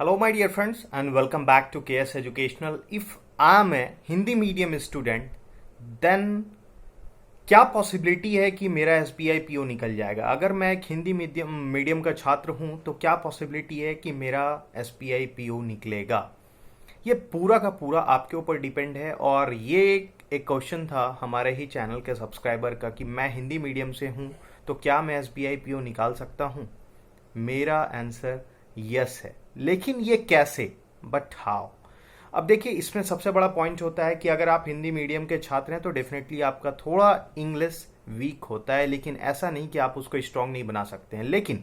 Hello, my dear friends, and welcome back to KS Educational. If I am a Hindi medium student, then क्या possibility है कि मेरा SBI PO निकल जाएगा? अगर मैं एक हिंदी मीडियम का छात्र हूं, तो क्या पॉसिबिलिटी है कि मेरा SBI PO निकलेगा? ये पूरा का पूरा आपके ऊपर डिपेंड है। और ये एक क्वेश्चन था हमारे ही चैनल के सब्सक्राइबर का कि मैं हिंदी मीडियम से हूं, तो क्या मैं SBI PO निकाल सकता हूं? मेरा आंसर यस है। लेकिन ये कैसे, बट हाउ? अब देखिए, इसमें सबसे बड़ा पॉइंट होता है कि अगर आप हिंदी मीडियम के छात्र हैं तो डेफिनेटली आपका थोड़ा इंग्लिश वीक होता है, लेकिन ऐसा नहीं कि आप उसको स्ट्रांग नहीं बना सकते हैं। लेकिन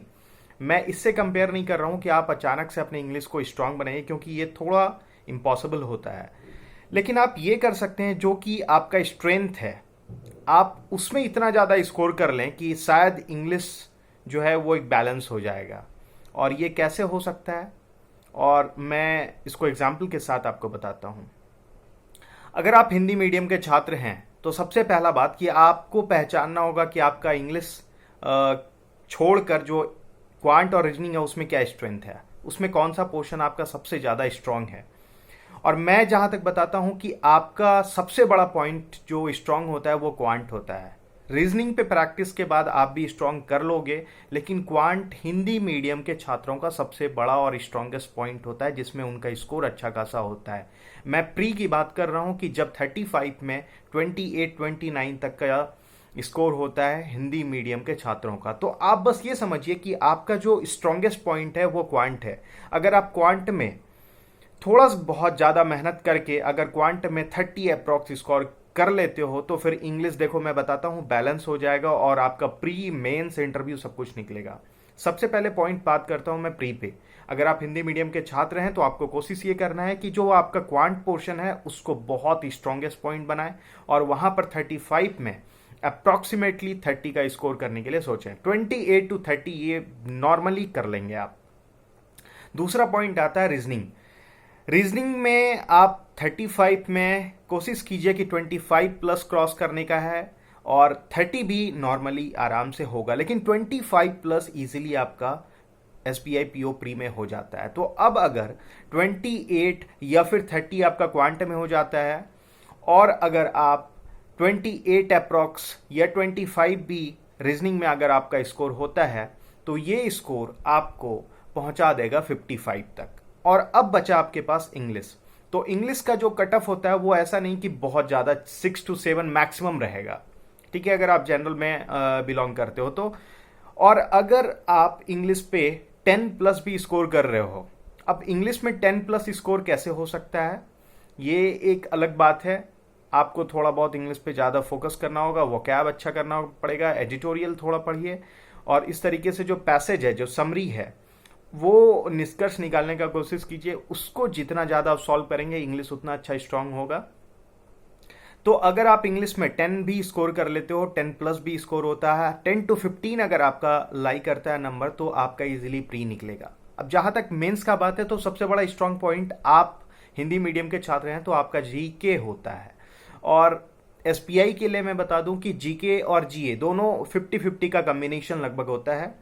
मैं इससे कंपेयर नहीं कर रहा हूं कि आप अचानक से अपने इंग्लिश को स्ट्रांग बनाइए, क्योंकि ये थोड़ा इम्पॉसिबल होता है। लेकिन आप ये कर सकते हैं जो कि आपका स्ट्रेंथ है, आप उसमें इतना ज़्यादा स्कोर कर लें कि शायद इंग्लिश जो है वो एक बैलेंस हो जाएगा। और ये कैसे हो सकता है, और मैं इसको एग्जाम्पल के साथ आपको बताता हूं। अगर आप हिंदी मीडियम के छात्र हैं तो सबसे पहला बात कि आपको पहचानना होगा कि आपका इंग्लिश छोड़कर जो क्वांट और रीजनिंग है उसमें क्या स्ट्रेंथ है, उसमें कौन सा पोर्शन आपका सबसे ज़्यादा स्ट्रांग है। और मैं जहां तक बताता हूं कि आपका सबसे बड़ा पॉइंट जो स्ट्रांग होता है वो क्वांट होता है। रीजनिंग पे प्रैक्टिस के बाद आप भी स्ट्रांग कर लोगे, लेकिन क्वांट हिंदी मीडियम के छात्रों का सबसे बड़ा और स्ट्रांगेस्ट पॉइंट होता है, जिसमें उनका स्कोर अच्छा खासा होता है। मैं प्री की बात कर रहा हूं कि जब 35 में 28-29 तक का स्कोर होता है हिंदी मीडियम के छात्रों का। तो आप बस ये समझिए कि आपका जो स्ट्रांगेस्ट पॉइंट है वो क्वांट है। अगर आप क्वांट में थोड़ा बहुत ज़्यादा मेहनत करके अगर क्वांट में 30 अप्रॉक्स स्कोर कर लेते हो, तो फिर इंग्लिश देखो मैं बताता हूं बैलेंस हो जाएगा और आपका प्री मेंस इंटरव्यू सब कुछ निकलेगा। सबसे पहले पॉइंट बात करता हूं मैं प्री पे। अगर आप हिंदी मीडियम के छात्र हैं तो आपको कोशिश ये करना है कि जो आपका क्वांट पोर्शन है उसको बहुत स्ट्रॉन्गेस्ट पॉइंट बनाए, और वहां पर 35 में अप्रॉक्सीमेटली 30 का स्कोर करने के लिए सोचें। 28 to 30 ये नॉर्मली कर लेंगे आप। दूसरा पॉइंट आता है रीजनिंग। रीजनिंग में आप 35 में कोशिश कीजिए कि 25 प्लस क्रॉस करने का है, और 30 भी नॉर्मली आराम से होगा, लेकिन 25 प्लस इजीली आपका SBI PO प्री में हो जाता है। तो अब अगर 28 या फिर 30 आपका क्वांट में हो जाता है, और अगर आप 28 अप्रॉक्स या 25 भी रीजनिंग में अगर आपका स्कोर होता है, तो ये स्कोर आपको पहुंचा देगा 55 तक। और अब बचा आपके पास इंग्लिश। तो इंग्लिश का जो कट ऑफ होता है वो ऐसा नहीं कि बहुत ज़्यादा 6 to 7 मैक्सिमम रहेगा, ठीक है, अगर आप जनरल में बिलोंग करते हो तो। और अगर आप इंग्लिश पे 10 प्लस भी स्कोर कर रहे हो, अब इंग्लिश में 10 प्लस स्कोर कैसे हो सकता है, ये एक अलग बात है। आपको थोड़ा बहुत इंग्लिश पे ज़्यादा फोकस करना होगा, वोकैब अच्छा करना पड़ेगा, एडिटोरियल थोड़ा पढ़िए, और इस तरीके से जो पैसेज है, जो समरी है, वो निष्कर्ष निकालने का कोशिश कीजिए। उसको जितना ज़्यादा आप सॉल्व करेंगे इंग्लिश उतना अच्छा स्ट्रांग होगा। तो अगर आप इंग्लिश में 10 भी स्कोर कर लेते हो, 10 प्लस भी स्कोर होता है, 10 to 15 अगर आपका लाई करता है नंबर, तो आपका इजीली प्री निकलेगा। अब जहां तक मेंस का बात है, तो सबसे बड़ा स्ट्रांग पॉइंट आप हिंदी मीडियम के छात्र हैं तो आपका GK होता है। और SBI के लिए मैं बता दूं कि GK और GA दोनों 50-50 का कॉम्बिनेशन लगभग होता है।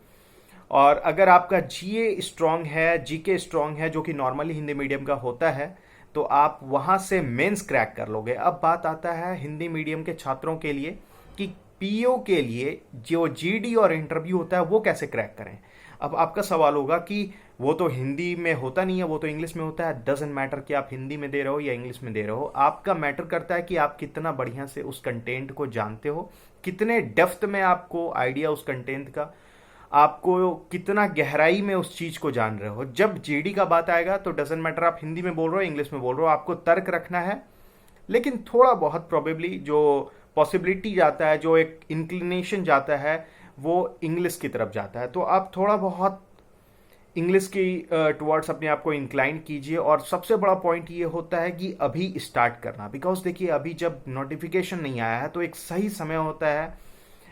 और अगर आपका GA स्ट्रांग है, GK स्ट्रांग है, जो कि नॉर्मली हिंदी मीडियम का होता है, तो आप वहां से मेंस क्रैक कर लोगे। अब बात आता है हिंदी मीडियम के छात्रों के लिए कि PO के लिए जो GD और इंटरव्यू होता है वो कैसे क्रैक करें। अब आपका सवाल होगा कि वो तो हिंदी में होता नहीं है, वो तो इंग्लिश में होता है। डजंट मैटर कि आप हिंदी में दे रहे हो या इंग्लिश में दे रहे हो, आपका मैटर करता है कि आप कितना बढ़िया से उस कंटेंट को जानते हो, कितने डेप्थ में आपको आइडिया उस कंटेंट का, आपको कितना गहराई में उस चीज को जान रहे हो। जब GD का बात आएगा तो डजंट मैटर आप हिंदी में बोल रहे हो इंग्लिश में बोल रहे हो, आपको तर्क रखना है। लेकिन थोड़ा बहुत प्रोबेबली जो पॉसिबिलिटी जाता है, जो एक इंक्लिनेशन जाता है, वो इंग्लिश की तरफ जाता है। तो आप थोड़ा बहुत इंग्लिश की टुवर्ड्स अपने आप को इंक्लाइन कीजिए। और सबसे बड़ा पॉइंट ये होता है कि अभी स्टार्ट करना, बिकॉज देखिए अभी जब नोटिफिकेशन नहीं आया है तो एक सही समय होता है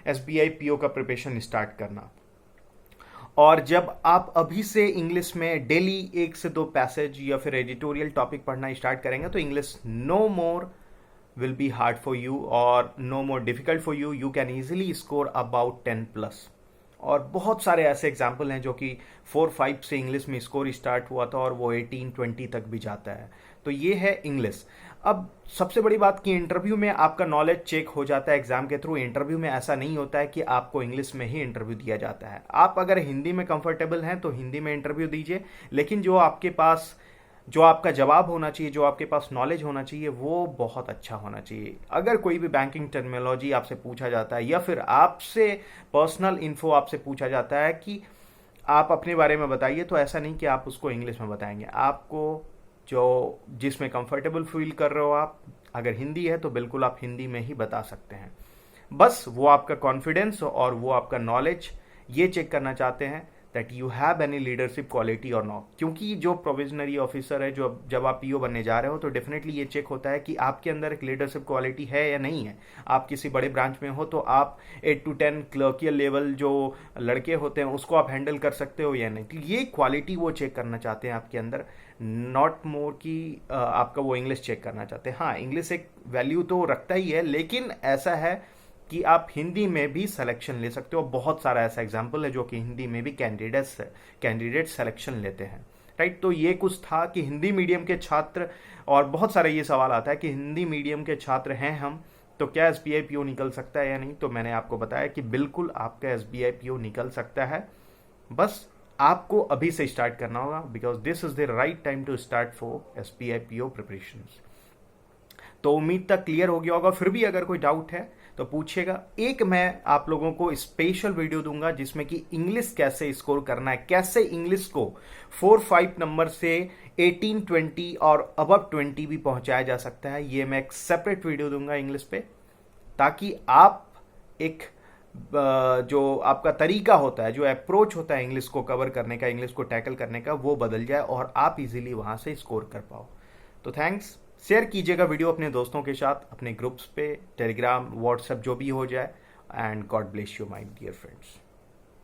SBI PO का प्रिपरेशन स्टार्ट करना। और जब आप अभी से इंग्लिश में डेली 1 से 2 पैसेज या फिर एडिटोरियल टॉपिक पढ़ना स्टार्ट करेंगे, तो English no more will be hard for you और no more difficult for you. You can easily score about 10 plus. और बहुत सारे ऐसे एग्जाम्पल हैं जो कि 4-5 से इंग्लिश में स्कोर स्टार्ट हुआ था और वो 18-20 तक भी जाता है। तो ये है इंग्लिश। अब सबसे बड़ी बात कि इंटरव्यू में आपका नॉलेज चेक हो जाता है एग्जाम के थ्रू। इंटरव्यू में ऐसा नहीं होता है कि आपको इंग्लिश में ही इंटरव्यू दिया जाता है। आप अगर हिंदी में कंफर्टेबल हैं तो हिंदी में इंटरव्यू दीजिए, लेकिन जो आपका जवाब होना चाहिए, जो आपके पास नॉलेज होना चाहिए, वो बहुत अच्छा होना चाहिए। अगर कोई भी बैंकिंग टर्मिनोलॉजी आपसे पूछा जाता है या फिर आपसे पर्सनल इन्फो आपसे पूछा जाता है कि आप अपने बारे में बताइए, तो ऐसा नहीं कि आप उसको इंग्लिश में बताएंगे। आपको जो जिसमें कंफर्टेबल फील कर रहे हो आप, अगर हिंदी है तो बिल्कुल आप हिंदी में ही बता सकते हैं। बस वो आपका कॉन्फिडेंस और वो आपका नॉलेज ये चेक करना चाहते हैं that you have any leadership quality और नॉट। क्योंकि जो प्रोविजनरी ऑफिसर है, जो जब आप पीओ बनने जा रहे हो, तो डेफिनेटली ये चेक होता है कि आपके अंदर एक लीडरशिप क्वालिटी है या नहीं है। आप किसी बड़े ब्रांच में हो तो आप 8 to 10 क्लर्कियल लेवल जो लड़के होते हैं उसको आप हैंडल कर सकते हो या नहीं। तो ये क्वालिटी वो चेक करना चाहते हैं आपके अंदर, नॉट मोर कि आपका वो इंग्लिश चेक करना चाहते हैं। हाँ, इंग्लिश एक वैल्यू तो रखता ही है, लेकिन ऐसा है कि आप हिंदी में भी सिलेक्शन ले सकते हो। बहुत सारा ऐसा एग्जाम्पल है जो कि हिंदी में भी कैंडिडेट सिलेक्शन लेते हैं, राइट। तो ये कुछ था कि हिंदी मीडियम के छात्र, और बहुत सारे ये सवाल आता है कि हिंदी मीडियम के छात्र हैं हम, तो क्या एसबीआई पीओ निकल सकता है या नहीं। तो मैंने आपको बताया कि बिल्कुल आपका एसबीआई पीओ निकल सकता है। बस आपको अभी से स्टार्ट करना होगा, because this is the right time to start for SBI PO preparation. तो उम्मीद तक क्लियर हो गया होगा। फिर भी अगर कोई डाउट है तो पूछिएगा। एक मैं आप लोगों को स्पेशल वीडियो दूंगा जिसमें कि इंग्लिश कैसे स्कोर करना है, कैसे इंग्लिश को 4-5 नंबर से 18-20 और अबव 20 भी पहुंचाया जा सकता है। ये मैं एक सेपरेट वीडियो दूंगा इंग्लिश पे, ताकि आप एक जो आपका तरीका होता है, जो अप्रोच होता है इंग्लिश को कवर करने का, इंग्लिश को टैकल करने का, वो बदल जाए और आप इजीली वहां से स्कोर कर पाओ। तो थैंक्स। शेयर कीजिएगा वीडियो अपने दोस्तों के साथ, अपने ग्रुप्स पे, टेलीग्राम, व्हाट्सएप, जो भी हो जाए। And God bless you my dear friends.